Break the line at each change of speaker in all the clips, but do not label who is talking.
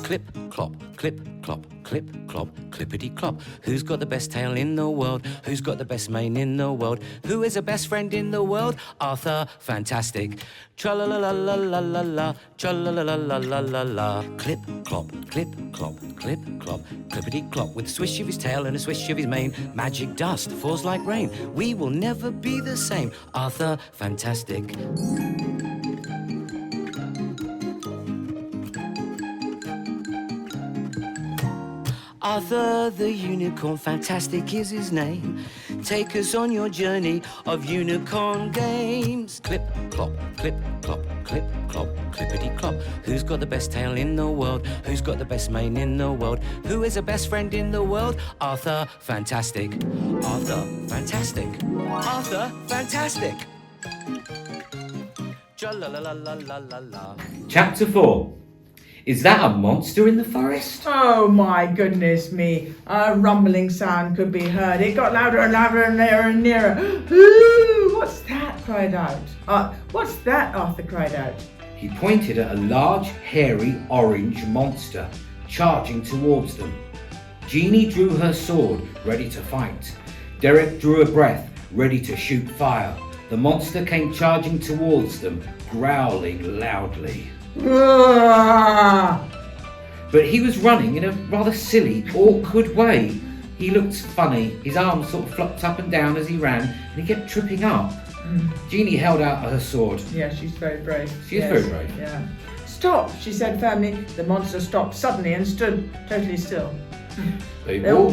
Clip, clop, clip, clop, clip, clop, clippity clop. Who's got the best tail in the world? Who's got the best mane in the world? Who is a best friend in the world? Arthur, fantastic. Tra-la-la-la-la-la-la, tra-la-la-la-la-la-la. Clip, clop, clip, clop, clip, clop, clippity clop. With a swish of his tail and a swish of his mane, magic dust falls like rain. We will never be the same. Arthur, fantastic. Arthur the unicorn, fantastic is his name. Take us on your journey of unicorn games. Clip, clop, clip, clop, clip, clop, clippity clop. Who's got the best tail in the world? Who's got the best mane in the world? Who is a best friend in the world? Arthur, fantastic. Arthur, fantastic. Arthur, fantastic. Ja-la-la-la-la-la-la-la.
Chapter 4. Is that a monster in the forest?
Oh my goodness me. A rumbling sound could be heard. It got louder and louder and nearer and nearer. Ooh, what's that? Cried out. What's that? Arthur cried out.
He pointed at a large, hairy, orange monster charging towards them. Jeannie drew her sword, ready to fight. Derek drew a breath, ready to shoot fire. The monster came charging towards them, growling loudly. But he was running in a rather silly, awkward way. He looked funny. His arms sort of flopped up and down as he ran, and he kept tripping up. Jeannie held out her sword.
Yeah, she's very brave.
She is very brave.
Yeah. Stop, she said firmly. The monster stopped suddenly and stood totally still.
They all...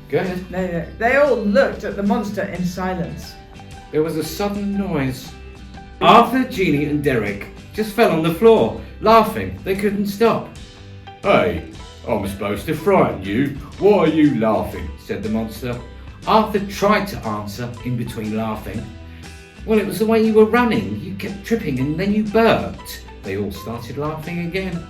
Go ahead.
No, they all looked at the monster in silence.
There was a sudden noise. Arthur, Jeannie and Derek just fell on the floor, laughing. They couldn't stop.
Hey, I'm supposed to frighten you. Why are you laughing?
Said the monster. Arthur tried to answer in between laughing. Well, it was the way you were running. You kept tripping and then you burped. They all started laughing again.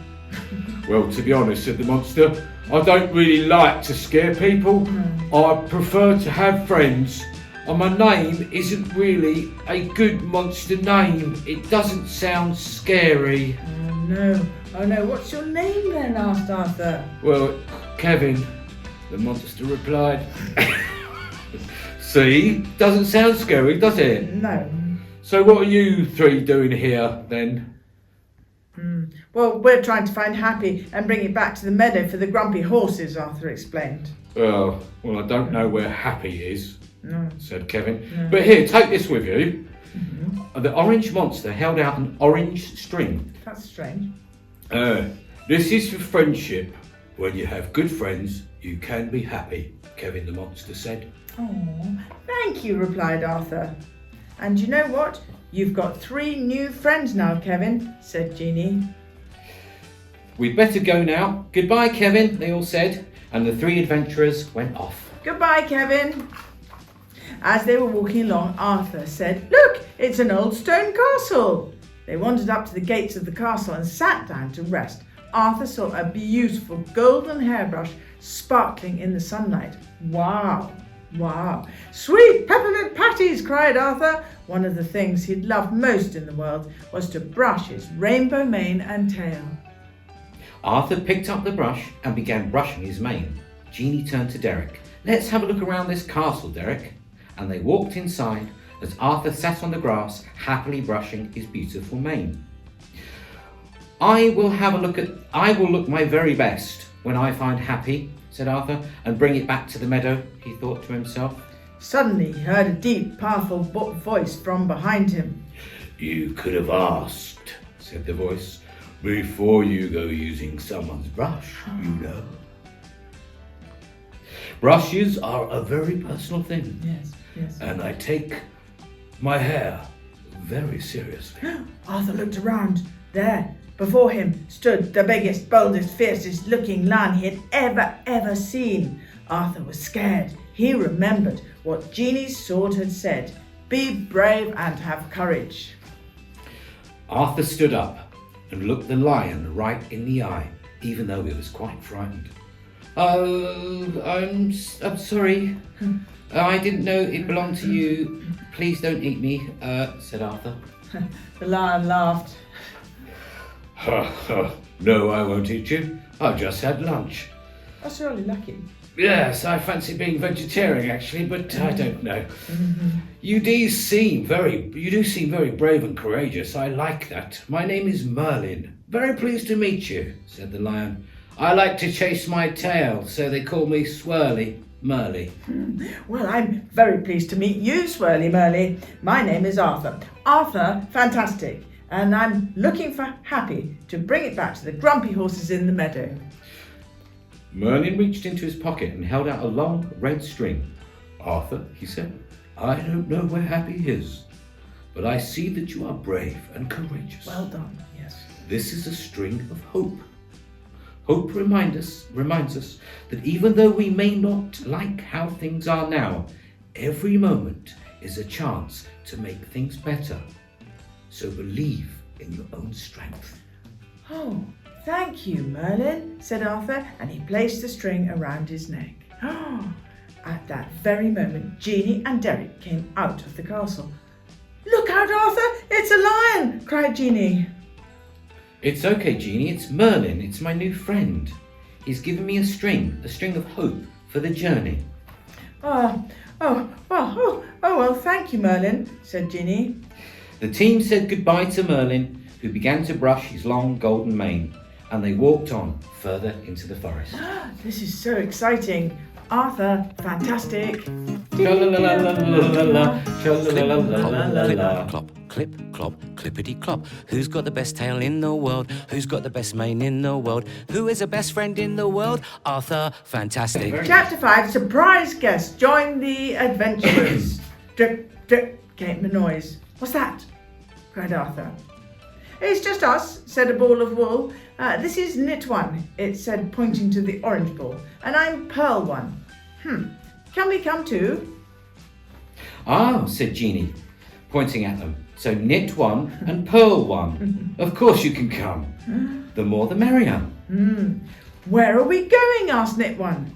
Well, to be honest, said the monster, I don't really like to scare people. I prefer to have friends. And my name isn't really a good monster name. It doesn't sound scary.
Oh no, what's your name then? Asked Arthur.
Well, Kevin, the monster replied. See, doesn't sound scary, does it?
No.
So what are you three doing here then?
Well, we're trying to find Happy and bring it back to the meadow for the grumpy horses, Arthur explained.
Well, I don't know where Happy is.
No.
Said Kevin. No. But here, take this with you.
The orange monster held out an orange string.
That's strange.
This is for friendship. When you have good friends, you can be happy, Kevin the monster said.
Oh, thank you, replied Arthur. And you know what? You've got 3 new friends now, Kevin, said Jeannie.
We'd better go now. Goodbye, Kevin, they all said. And the 3 adventurers went off.
Goodbye, Kevin. As they were walking along, Arthur said, Look, it's an old stone castle. They wandered up to the gates of the castle and sat down to rest. Arthur saw a beautiful golden hairbrush sparkling in the sunlight. Wow. Sweet peppermint patties, cried Arthur. One of the things he'd loved most in the world was to brush his rainbow mane and tail.
Arthur picked up the brush and began brushing his mane. Jeannie turned to Derek. Let's have a look around this castle, Derek. And they walked inside as Arthur sat on the grass, happily brushing his beautiful mane. I will look my very best when I find Happy, said Arthur, and bring it back to the meadow, he thought to himself.
Suddenly he heard a deep, powerful voice from behind him.
You could have asked, said the voice, before you go using someone's brush, you know. Brushes are a very personal thing.
Yes.
And I take my hair very seriously.
Arthur looked around. There, before him, stood the biggest, boldest, fiercest looking lion he had ever seen. Arthur was scared. He remembered what Jeannie's sword had said. Be brave and have courage.
Arthur stood up and looked the lion right in the eye, even though he was quite frightened. I'm sorry. I didn't know it belonged to you. Please don't eat me, said Arthur.
The lion laughed.
Ha ha. No, I won't eat you. I've just had lunch.
That's really lucky.
Yes, I fancy being vegetarian actually, but I don't know. You do seem very brave and courageous. I like that. My name is Merlin. Very pleased to meet you, said the lion. I like to chase my tail, so they call me Swirly Merly.
Well, I'm very pleased to meet you, Swirly Merly. My name is Arthur. Arthur, fantastic. And I'm looking for Happy to bring it back to the grumpy horses in the meadow.
Merlin reached into his pocket and held out a long red string. Arthur, he said, I don't know where Happy is, but I see that you are brave and courageous.
Well done, yes.
This is a string of hope. Hope reminds us that even though we may not like how things are now, every moment is a chance to make things better. So believe in your own strength.
Oh, thank you, Merlin, said Arthur, and he placed the string around his neck. At that very moment, Jeanie and Derek came out of the castle. Look out, Arthur! It's a lion! Cried Jeanie.
It's okay, Jeanie, it's Merlin, it's my new friend. He's given me a string of hope for the journey.
Well, thank you, Merlin, said Jeanie.
The team said goodbye to Merlin, who began to brush his long golden mane, and they walked on further into the forest.
This is so exciting. Arthur, fantastic.
Cha-la-la-la-la-la-la, cha-la-la-la-la-la-la.
Clop, clip, clop, clippity clop. Who's got the best tail in the world? Who's got the best mane in the world? Who is the best friend in the world? Arthur, fantastic.
Chapter 5, surprise guest. Join the adventurers. Drip, drip, came the noise. What's that? Cried Arthur. It's just us, said a ball of wool. This is Knit One, it said, pointing to the orange ball. And I'm Pearl One. Can we come too?
Ah, said Jeanie, pointing at them. So Knit One and Pearl One. Of course you can come. The more the merrier.
Where are we going? Asked Knit One.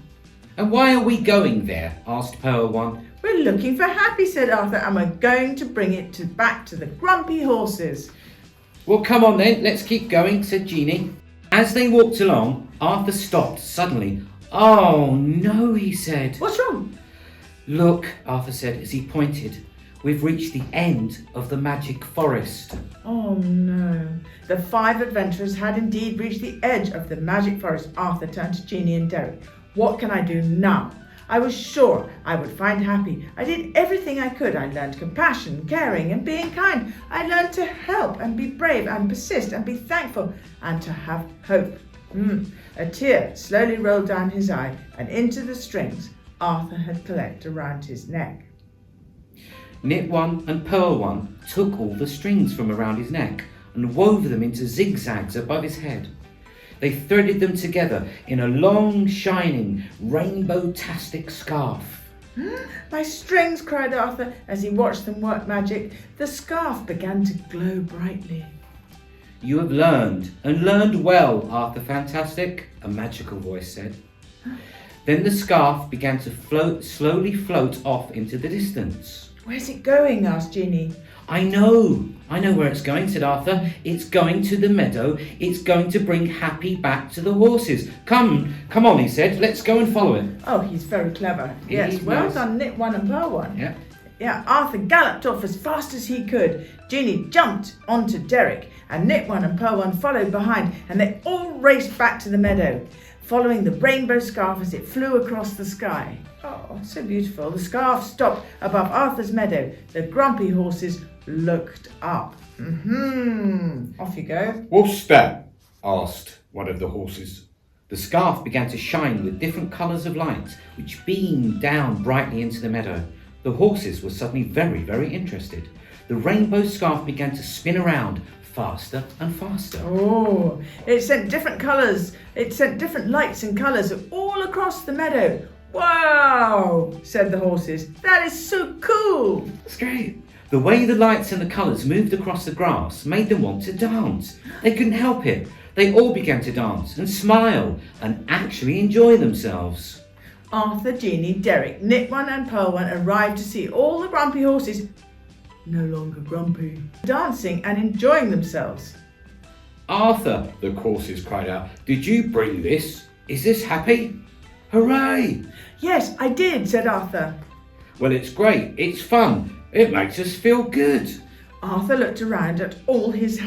And why are we going there? Asked Pearl One.
We're looking for Happy, said Arthur, and we're going to bring it back to the grumpy horses.
Well, come on then, let's keep going, said Jeanie. As they walked along, Arthur stopped suddenly. Oh no, he said.
What's wrong?
Look, Arthur said as he pointed. We've reached the end of the magic forest.
Oh no. The 5 adventurers had indeed reached the edge of the magic forest. Arthur turned to Jeanie and Derek. What can I do now? I was sure I would find Happy. I did everything I could. I learned compassion, caring, and being kind. I learned to help and be brave and persist and be thankful and to have hope. A tear slowly rolled down his eye and into the strings Arthur had collected around his neck.
Knit One and Pearl One took all the strings from around his neck and wove them into zigzags above his head. They threaded them together in a long, shining, rainbow-tastic scarf.
My strings, cried Arthur as he watched them work magic. The scarf began to glow brightly.
You have learned, and learned well, Arthur Fantastic, a magical voice said. Then the scarf began to slowly float off into the distance.
Where's it going? Asked Jeanie.
I know where it's going, said Arthur. It's going to the meadow. It's going to bring Happy back to the horses. Come on, he said. Let's go and follow it.
Oh, he's very clever. Yes, well done, Knit One and Pearl One.
Yeah.
Arthur galloped off as fast as he could. Jeanie jumped onto Derek, and Knit One and Pearl One followed behind, and they all raced back to the meadow, following the rainbow scarf as it flew across the sky. Oh, so beautiful. The scarf stopped above Arthur's meadow. The grumpy horses looked up. Off you go.
What's that? Asked one of the horses.
The scarf began to shine with different colours of light, which beamed down brightly into the meadow. The horses were suddenly very, very interested. The rainbow scarf began to spin around faster and faster.
Oh, it sent different colours. It sent different lights and colours all across the meadow. Wow, said the horses. That is so cool.
That's great. The way the lights and the colours moved across the grass made them want to dance. They couldn't help it. They all began to dance and smile and actually enjoy themselves.
Arthur, Jeanie, Derek, Knit One and Pearl One arrived to see all the grumpy horses, no longer grumpy, dancing and enjoying themselves.
Arthur, the horses cried out. Did you bring this? Is this Happy? Hooray!
Yes, I did, said Arthur.
Well, it's great. It's fun. It makes us feel good.
Arthur looked around at all his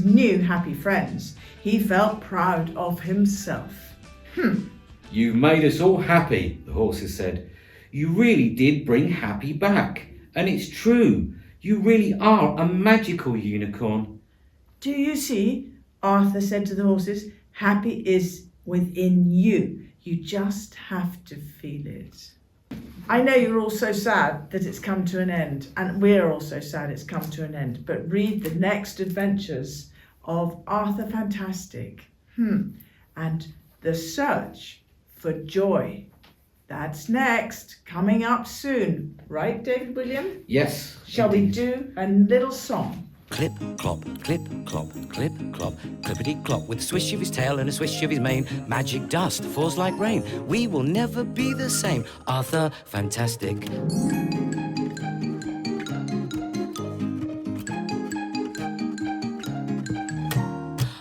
new happy friends. He felt proud of himself.
You've made us all happy, the horses said. You really did bring Happy back. And it's true. You really are a magical unicorn.
Do you see? Arthur said to the horses. Happy is within you. You just have to feel it. I know you're all so sad that it's come to an end, and we're all so sad it's come to an end, but read the next adventures of Arthur Fantastic and the search for joy. That's next, coming up soon. Right, David William?
Yes.
Shall we
indeed.
do a little song?
Clip, clop, clip, clop, clip, clop, clippity clop. With a swish of his tail and a swish of his mane, magic dust falls like rain. We will never be the same. Arthur Fantastic.